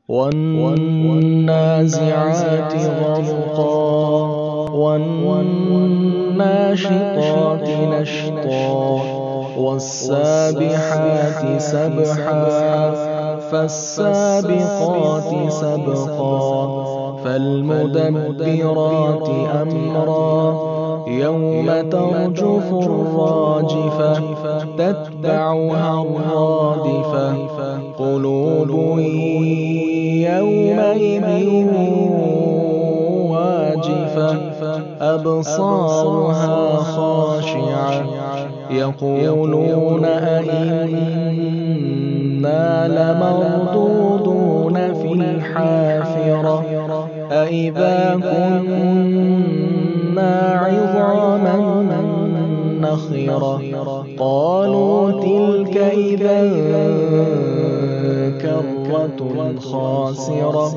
والنازعات غرقا والناشطات نشطا والسابحات سبحا فالسابقات سبقا فالمدبرات أمرا يوم ترجف الراجفة تتبعها الرادفة قلوب يومئذ واجفة أبصارها خاشعة يقولون أئنا لمردودون في الحافرة أئذا كنا عظاما نخرة قالوا تلك إذا كرة خاسرة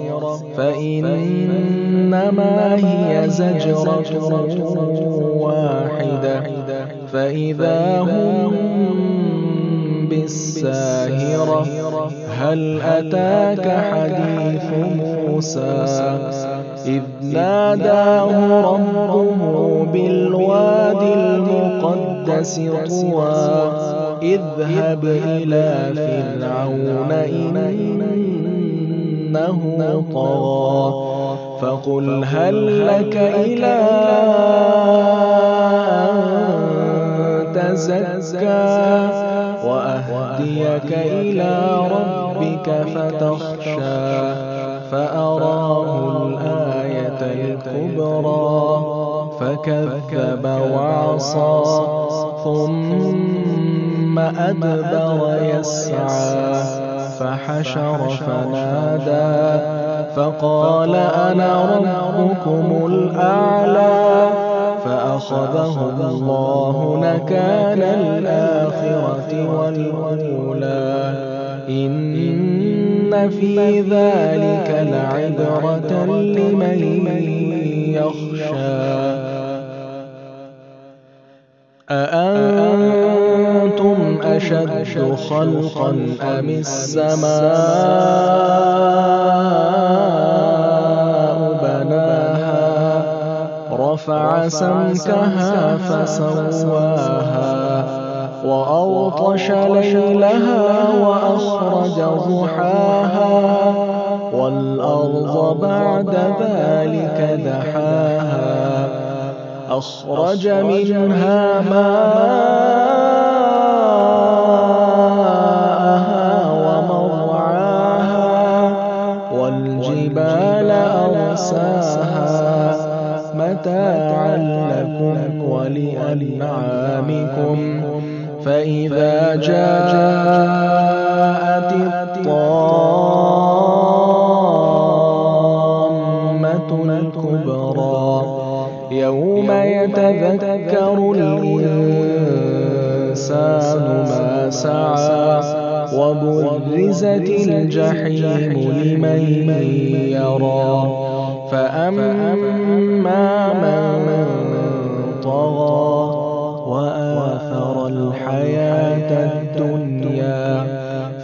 فإنما هي زجرة واحدة فإذا هم بالساهرة هل أتاك حديث موسى إذ ناداه ربه بالوادي المقدس طوى اذهب إلى فرعون إنه طغى فقل هل لك إلى أن تزكى وأهديك إلى ربك فتخشى فأراه الآية الكبرى فكذب وعصى ثم أدبر يسعى فحشر فنادى فقال أنا ربكم الأعلى فأخذه الله نكال الآخرة والأولى إن في ذلك لعبرة لمن يخشى أأنتم أشد خلقا أم السماء بناها رفع سمكها فسواها وأغطش ليلها وأخرج ضحاها والأرض بعد ذلك دحاها أخرج منها ماءها ومرعاها والجبال أرساها متاعا لكم ولأنعامكم فإذا جاءت الطامة الكبرى يوم يتذكر الإنسان ما سعى وبرزت الجحيم لمن يرى فأما من طغى وآثر الحياة الدنيا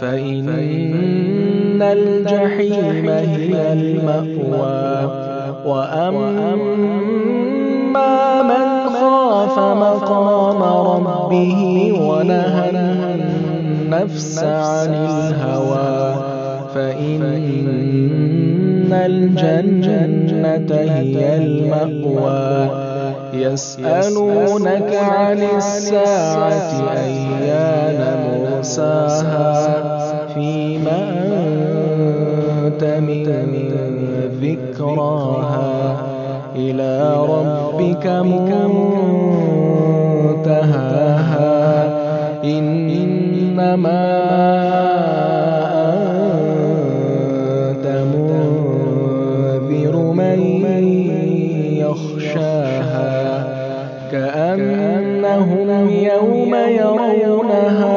فإن الجحيم هي المأوى وأما من خاف مقام ربه ونهى النفس عن الهوى فإن الجنة هي المأوى يسألونك عن الساعة أيان مرساها فيما أنت من ذكراها إلى ربك منتهاها إنما أنت منذر من يخشاها كأنهم يوم يرونها